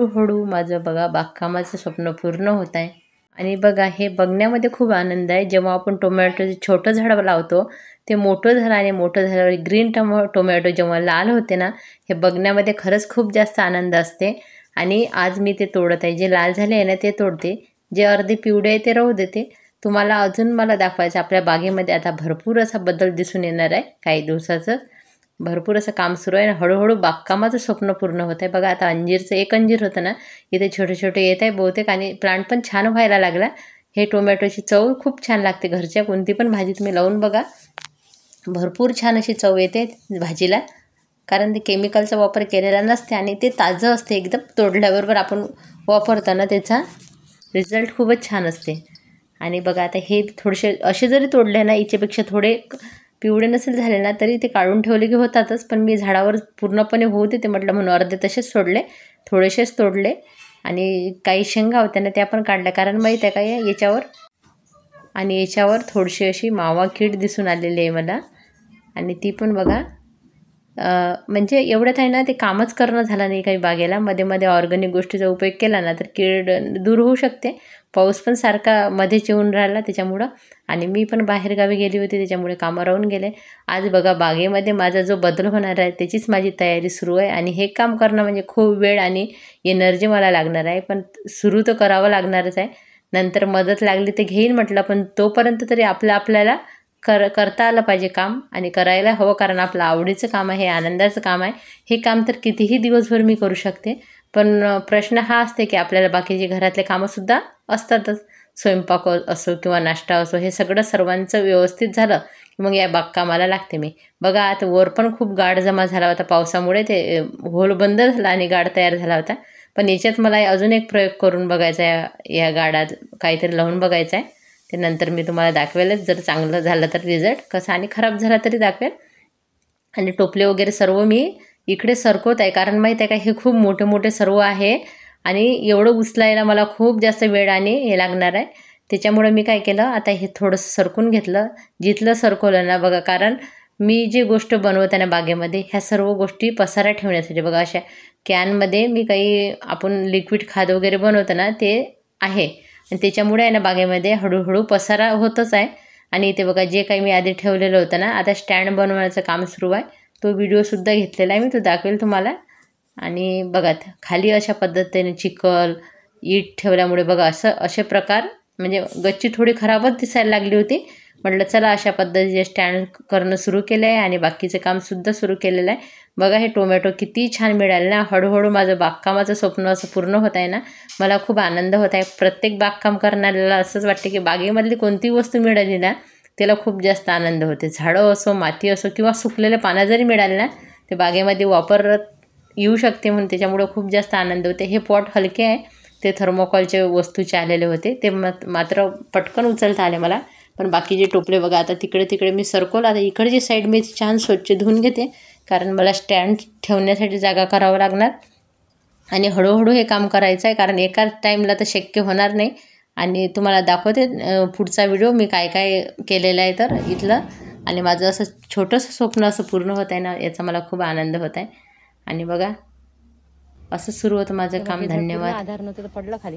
हळूहळू माझं बघा बागकामाचं स्वप्न पूर्ण होत आहे। आणि बघा हे बघण्यामध्ये खूप आनंद आहे। जेव्हा आपण टोमॅटोचं छोटं झाड लावतो ते मोठं झालं आणि मोठं झाल्यावर ग्रीन टोमॅटो जेव्हा लाल होते ना, हे बघण्यामध्ये खरंच खूप जास्त आनंद असते। आणि आज मी ते तोडत आहे, जे लाल झाले आहे ना ते तोडते, जे अर्धे पिवळे आहे ते राहू देते। तुम्हाला अजून मला दाखवायचं आपल्या बागेमध्ये आता भरपूर असा बदल दिसून येणार आहे। काही दिवसाचं भरपूर असं काम सुरू आहे। हळूहळू बागकामाचं स्वप्न पूर्ण होत आहे। बघा आता अंजीरचं एक अंजीर होतं ना, इथे छोटे छोटे येत आहे बहुतेक आणि प्लांट पण छान व्हायला लागला। हे टोमॅटोची चव खूप छान लागते। घरच्या कोणती पण भाजी तुम्ही लावून बघा, भरपूर छान अशी चव येते भाजीला, कारण ते केमिकलचा वापर केलेला नसते आणि ते ताजं असते एकदम। तोडल्याबरोबर आपण वापरताना त्याचा रिझल्ट खूपच छान असते। आणि बघा आता हे थोडेसे असे जरी तोडले ना, याच्यापेक्षा थोडे पिवळे नसेल झाले ना तरी ते काढून ठेवले की होतातच, पण मी झाडावर पूर्णपणे होऊ देते म्हटलं म्हणून अर्धे तसेच सोडले, थोडेसेच तोडले। आणि काही शेंगा होत्या ना त्या पण काढल्या, कारण माहीत आहे काय याच्यावर, आणि याच्यावर थोडीशी अशी मावा कीड दिसून आलेली आहे मला। आणि ती पण बघा म्हणजे एवढ्यात आहे ना ते कामच करणं झालं नाही काही बागेला। मध्ये मध्ये ऑर्गॅनिक गोष्टीचा उपयोग केला ना तर कीड दूर होऊ शकते। पाऊस पण सारखा मध्येच येऊन राहिला त्याच्यामुळं, आणि मी पण बाहेरगावी गेली होती त्याच्यामुळे कामं राहून गेले। आज बघा बागेमध्ये माझा जो बदल होणार आहे त्याचीच माझी तयारी सुरू आहे। आणि हे काम करणं म्हणजे खूप वेळ आणि एनर्जी मला लागणार आहे, पण सुरू तर करावं लागणारच आहे। नंतर मदत लागली तर घेईन म्हटलं, पण तोपर्यंत तरी आपल्याला करता आलं पाहिजे काम, आणि करायला हवं, कारण आपलं आवडीचं काम आहे, आनंदाचं काम आहे। हे काम तर कितीही दिवसभर मी करू शकते, पण प्रश्न हा असते की आपल्याला बाकीचे घरातले कामंसुद्धा असतातच। स्वयंपाक असो किंवा नाश्ता असो, हे सगळं सर्वांचं व्यवस्थित झालं की मग या बागकामाला लागते मी। बघा आता वर पण खूप गाळ जमा झाला होता पावसामुळे, ते होल बंद झाला आणि गाळ तयार झाला होता। पण याच्यात मला अजून एक प्रयोग करून बघायचा आहे, या गाडात काहीतरी लावून बघायचं आहे। ते नंतर मी तुम्हाला दाखवेलच, जर चांगलं झालं तर रिझल्ट कसा, आणि खराब झाला तरी दाखवेल। आणि टोपले वगैरे सर्व मी इकडे सरकवत आहे, कारण माहीत आहे का हे खूप मोठे मोठे सर्व आहे आणि एवढं उचलायला मला खूप जास्त वेळ आणि हे लागणार आहे। त्याच्यामुळे मी काय केलं, आता हे थोडंसं सरकून घेतलं, जिथलं सरकवलं ना बघा, कारण मी जी गोष्ट बनवताना बागेमध्ये ह्या सर्व गोष्टी पसारा ठेवण्यासाठी बघा अशा कॅनमध्ये मी काही आपण लिक्विड खाद वगैरे बनवतं ना ते आहे, आणि त्याच्यामुळे आहे ना बागेमध्ये हळूहळू पसारा होतच आहे। आणि इथे बघा जे काही मी आधी ठेवलेलं होतं ना, आता स्टँड बनवण्याचं काम सुरू आहे, तो व्हिडिओसुद्धा घेतलेला आहे मी, तो दाखवेल तुम्हाला। आणि बघा खाली अशा पद्धतीने चिखल ईट ठेवल्यामुळे बघा असे प्रकार, म्हणजे गच्ची थोडी खराबच दिसायला लागली होती। म्हटलं चला अशा पद्धतीचे स्टँड करणं सुरू केलं आहे आणि बाकीचं कामसुद्धा सुरू केलेलं आहे। बघा हे टोमॅटो किती छान मिळाले ना, हळूहळू माझं बागकामाचं स्वप्न असं पूर्ण होत आहे ना, मला खूप आनंद होत आहे। प्रत्येक बागकाम करणाऱ्याला असंच वाटते की बागेमधली कोणती वस्तू मिळाली ना त्याला खूप जास्त आनंद होते। झाडं असो, माती असो किंवा सुकलेले पानं जरी मिळाले ना ते बागेमध्ये वापरत येऊ शकते, म्हणून त्याच्यामुळे खूप जास्त आनंद होते। हे पॉट हलके आहे, ते थर्मोकॉलचे वस्तूचे आलेले होते, ते मात्र पटकन उचलता आले मला। पण बाकीचे टोपले बघा आता तिकडे मी सरकवलं, आता इकडची साईड मी छान स्वच्छ धुवून घेते, कारण मला स्टँड ठेवण्यासाठी जागा करावं लागणार। आणि हळूहळू हे काम करायचं आहे, कारण एका टाईमला तर शक्य होणार नाही। आणि तुम्हाला दाखवते पुढचा व्हिडिओ मी काय काय केलेलं आहे तर इथलं। आणि माझं असं छोटंसं स्वप्न असं पूर्ण होत आहे ना, याचा मला खूप आनंद होत आहे। आणि बघा असं सुरू होतं माझं काम। धन्यवाद। आधार नव्हतं तर पडलं खाली।